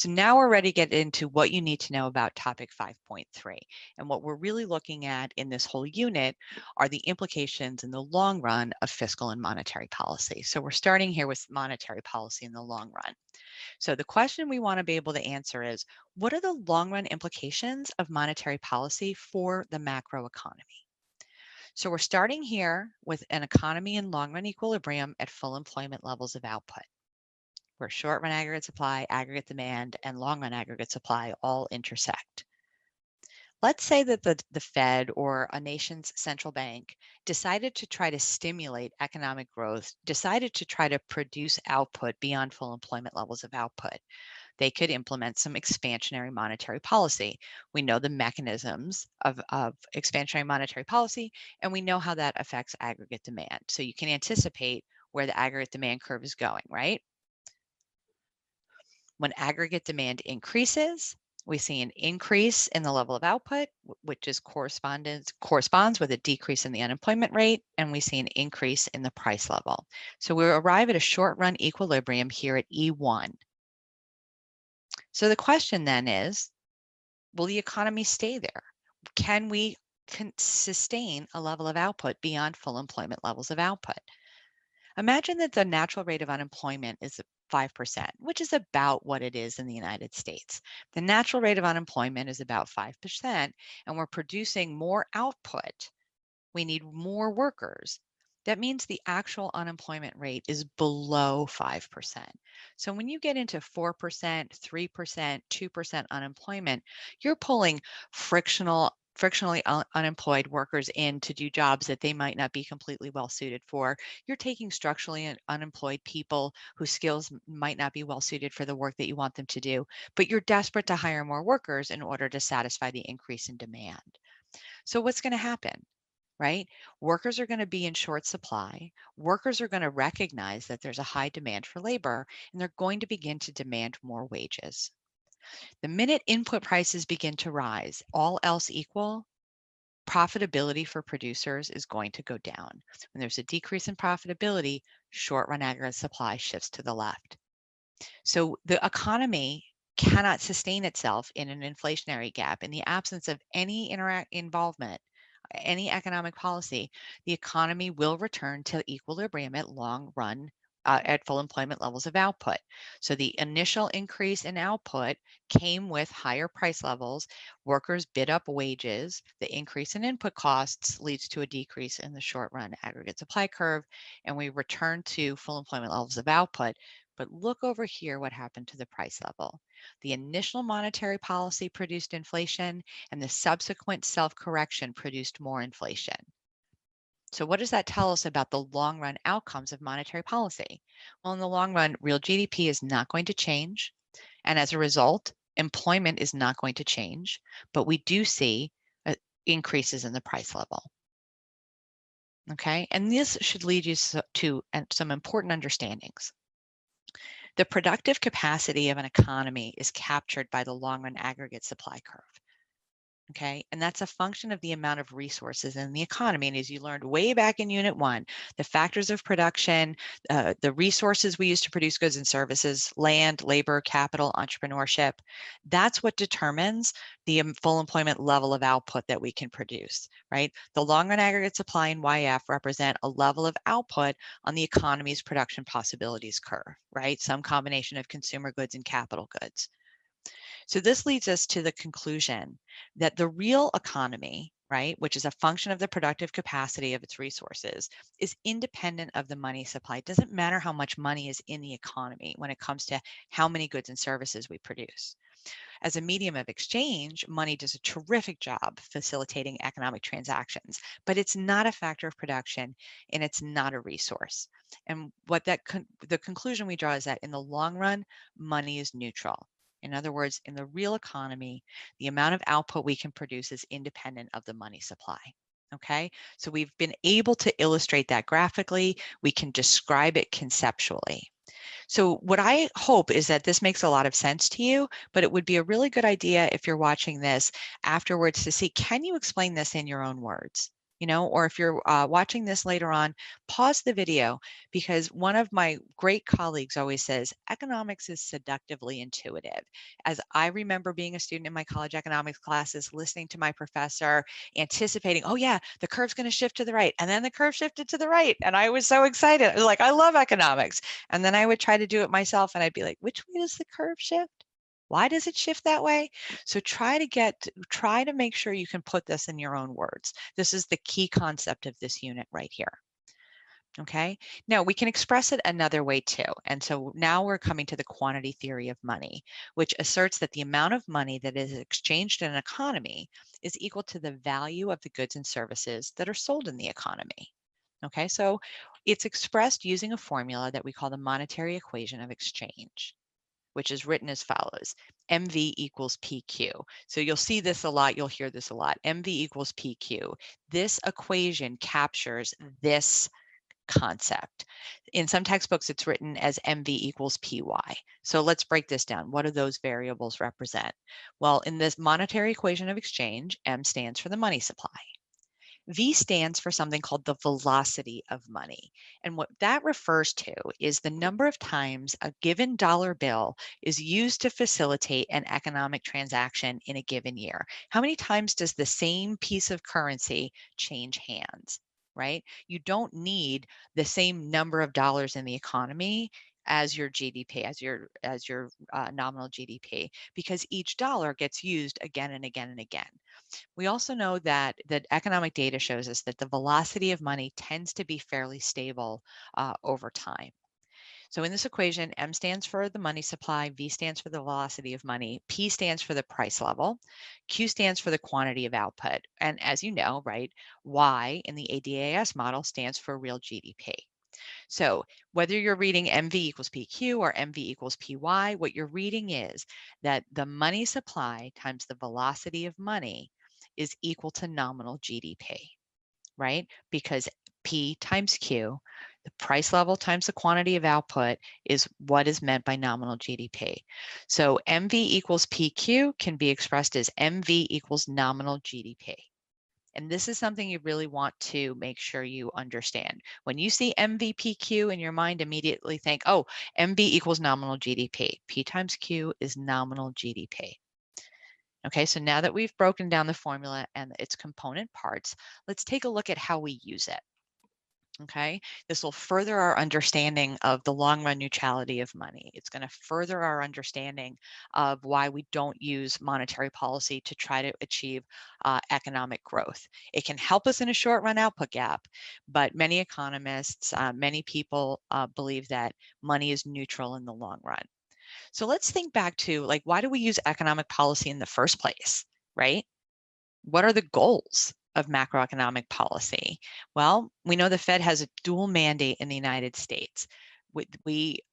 So now we're ready to get into what you need to know about topic 5.3. And what we're really looking at in this whole unit are the implications in the long run of fiscal and monetary policy. So we're starting here with monetary policy in the long run. So the question we want to be able to answer is, what are the long run implications of monetary policy for the macroeconomy? So we're starting here with an economy in long run equilibrium at full employment levels of output, where short run aggregate supply, aggregate demand, and long run aggregate supply all intersect. Let's say that the Fed or a nation's central bank decided to try to stimulate economic growth, decided to try to produce output beyond full employment levels of output. They could implement some expansionary monetary policy. We know the mechanisms of expansionary monetary policy, and we know how that affects aggregate demand. So you can anticipate where the aggregate demand curve is going, right? When aggregate demand increases, we see an increase in the level of output, which corresponds with a decrease in the unemployment rate, and we see an increase in the price level. So we arrive at a short run equilibrium here at E1. So the question then is, will the economy stay there? Can we sustain a level of output beyond full employment levels of output? Imagine that the natural rate of unemployment is 5%, which is about what it is in the United States. The natural rate of unemployment is about 5%, and we're producing more output. We need more workers. That means the actual unemployment rate is below 5%. So when you get into 4%, 3%, 2% unemployment, you're pulling frictionally unemployed workers in to do jobs that they might not be completely well suited for. You're taking structurally unemployed people whose skills might not be well suited for the work that you want them to do, but you're desperate to hire more workers in order to satisfy the increase in demand. So what's going to happen? Right? Workers are going to be in short supply. Workers are going to recognize that there's a high demand for labor, and they're going to begin to demand more wages. The minute input prices begin to rise, all else equal, profitability for producers is going to go down. When there's a decrease in profitability, short run aggregate supply shifts to the left. So the economy cannot sustain itself in an inflationary gap in the absence of any involvement, any economic policy. The economy will return to equilibrium at long run at full employment levels of output. So the initial increase in output came with higher price levels. Workers bid up wages. The increase in input costs leads to a decrease in the short run aggregate supply curve, and we return to full employment levels of output. But look over here what happened to the price level. The initial monetary policy produced inflation, and the subsequent self-correction produced more inflation. So what does that tell us about the long run outcomes of monetary policy? Well, in the long run, real GDP is not going to change. And as a result, employment is not going to change, but we do see increases in the price level. Okay, and this should lead you to some important understandings. The productive capacity of an economy is captured by the long run aggregate supply curve. Okay, and that's a function of the amount of resources in the economy. And as you learned way back in Unit 1, the factors of production, the resources we use to produce goods and services, land, labor, capital, entrepreneurship, that's what determines the full employment level of output that we can produce, right? The long run aggregate supply and YF represent a level of output on the economy's production possibilities curve, right? Some combination of consumer goods and capital goods. So this leads us to the conclusion that the real economy, right, which is a function of the productive capacity of its resources, is independent of the money supply. It doesn't matter how much money is in the economy when it comes to how many goods and services we produce. As a medium of exchange, money does a terrific job facilitating economic transactions, but it's not a factor of production and it's not a resource. And what the conclusion we draw is that in the long run, money is neutral. In other words, in the real economy, the amount of output we can produce is independent of the money supply. Okay, so we've been able to illustrate that graphically. We can describe it conceptually. So what I hope is that this makes a lot of sense to you, but it would be a really good idea if you're watching this afterwards to see, can you explain this in your own words? or if you're watching this later on, pause the video, because one of my great colleagues always says economics is seductively intuitive. As I remember being a student in my college economics classes, listening to my professor, anticipating, oh yeah, the curve's going to shift to the right. And then the curve shifted to the right. And I was so excited. I was like, I love economics. And then I would try to do it myself. And I'd be like, which way does the curve shift? Why does it shift that way? So try to make sure you can put this in your own words. This is the key concept of this unit right here. Okay, now we can express it another way too. And so now we're coming to the quantity theory of money, which asserts that the amount of money that is exchanged in an economy is equal to the value of the goods and services that are sold in the economy. Okay, so it's expressed using a formula that we call the monetary equation of exchange, which is written as follows: MV equals PQ. So you'll see this a lot, you'll hear this a lot. MV equals PQ. This equation captures this concept. In some textbooks, it's written as MV equals PY. So let's break this down. What do those variables represent? Well, in this monetary equation of exchange, M stands for the money supply. V stands for something called the velocity of money. And what that refers to is the number of times a given dollar bill is used to facilitate an economic transaction in a given year. How many times does the same piece of currency change hands, right? You don't need the same number of dollars in the economy as your GDP, as your nominal GDP, because each dollar gets used again and again and again. We also know that the economic data shows us that the velocity of money tends to be fairly stable over time. So in this equation, M stands for the money supply, V stands for the velocity of money, P stands for the price level, Q stands for the quantity of output. And as you know, right, Y in the ADAS model stands for real GDP. So whether you're reading MV equals PQ or MV equals PY, what you're reading is that the money supply times the velocity of money is equal to nominal GDP, right? Because P times Q, the price level times the quantity of output, is what is meant by nominal GDP. So MV equals PQ can be expressed as MV equals nominal GDP. And this is something you really want to make sure you understand. When you see MVPQ in your mind, immediately think, oh, MV equals nominal GDP. P times Q is nominal GDP. Okay, so now that we've broken down the formula and its component parts, let's take a look at how we use it. Okay, this will further our understanding of the long run neutrality of money. It's going to further our understanding of why we don't use monetary policy to try to achieve economic growth. It can help us in a short run output gap, but many economists, many people believe that money is neutral in the long run. So let's think back to, like, why do we use economic policy in the first place, right? What are the goals of macroeconomic policy? Well, we know the Fed has a dual mandate in the United States.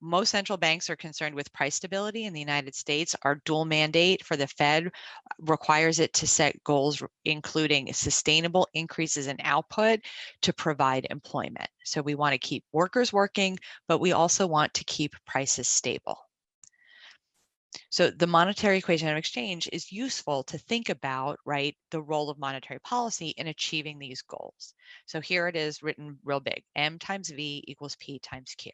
Most central banks are concerned with price stability in the United States. Our dual mandate for the Fed requires it to set goals, including sustainable increases in output to provide employment. So we want to keep workers working, but we also want to keep prices stable. So the monetary equation of exchange is useful to think about, right, the role of monetary policy in achieving these goals. So here it is written real big: M times V equals P times Q.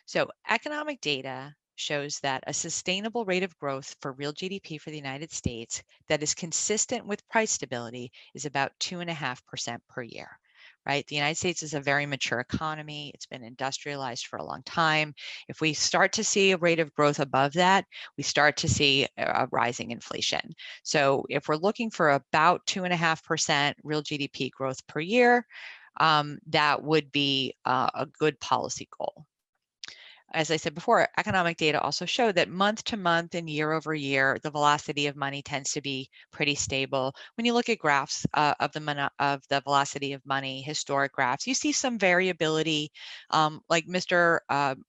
So economic data shows that a sustainable rate of growth for real GDP for the United States that is consistent with price stability is about 2.5% per year. Right? The United States is a very mature economy. It's been industrialized for a long time. If we start to see a rate of growth above that, we start to see a rising inflation. So if we're looking for about 2.5% real GDP growth per year, that would be a good policy goal. As I said before, economic data also show that month to month and year over year, the velocity of money tends to be pretty stable. When you look at graphs of the velocity of money, historic graphs, you see some variability. Like Mr.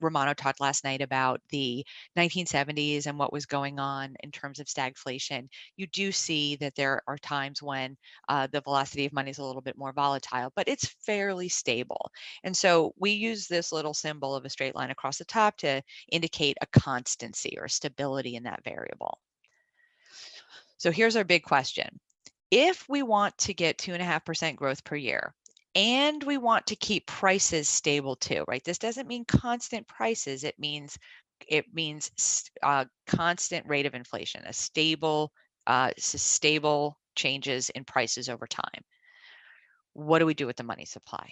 Romano talked last night about the 1970s and what was going on in terms of stagflation. You do see that there are times when the velocity of money is a little bit more volatile, but it's fairly stable. And so we use this little symbol of a straight line across the top to indicate a constancy or stability in that variable. So here's our big question. If we want to get 2.5% growth per year, and we want to keep prices stable too, right? This doesn't mean constant prices. It means constant rate of inflation, a stable changes in prices over time. What do we do with the money supply?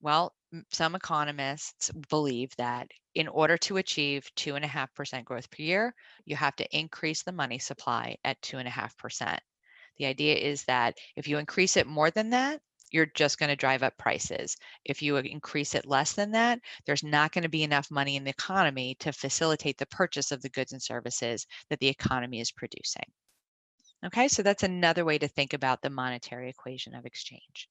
Well, some economists believe that in order to achieve 2.5% growth per year, you have to increase the money supply at 2.5%. The idea is that if you increase it more than that, you're just going to drive up prices. If you increase it less than that, there's not going to be enough money in the economy to facilitate the purchase of the goods and services that the economy is producing. Okay, so that's another way to think about the monetary equation of exchange.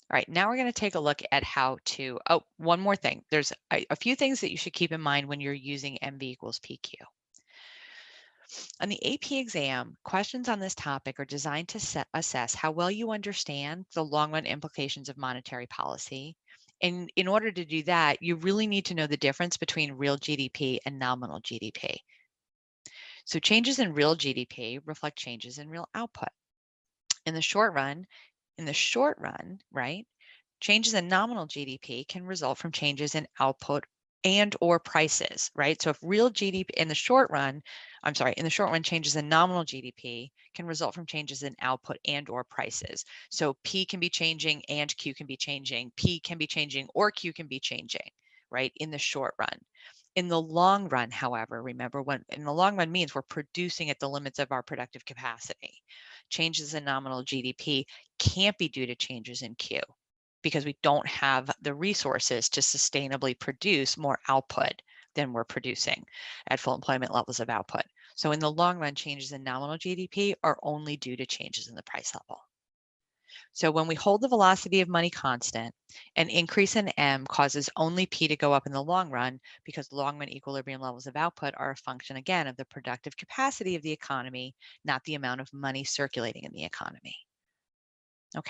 All right, now we're going to take a look at how to, one more thing. There's a few things that you should keep in mind when you're using MV equals PQ. On the AP exam, questions on this topic are designed to assess how well you understand the long-run implications of monetary policy. And in order to do that, you really need to know the difference between real GDP and nominal GDP. So changes in real GDP reflect changes in real output. In the short run, right, changes in nominal GDP can result from changes in output and or prices, right? So if real GDP in the short run, changes in nominal GDP can result from changes in output and or prices. So P can be changing and Q can be changing. P can be changing or Q can be changing, right? In the short run. In the long run, however, remember when in the long run means we're producing at the limits of our productive capacity. Changes in nominal GDP can't be due to changes in Q because we don't have the resources to sustainably produce more output than we're producing at full employment levels of output. So in the long run, changes in nominal GDP are only due to changes in the price level. So when we hold the velocity of money constant, an increase in M causes only P to go up in the long run because long run equilibrium levels of output are a function, again, of the productive capacity of the economy, not the amount of money circulating in the economy.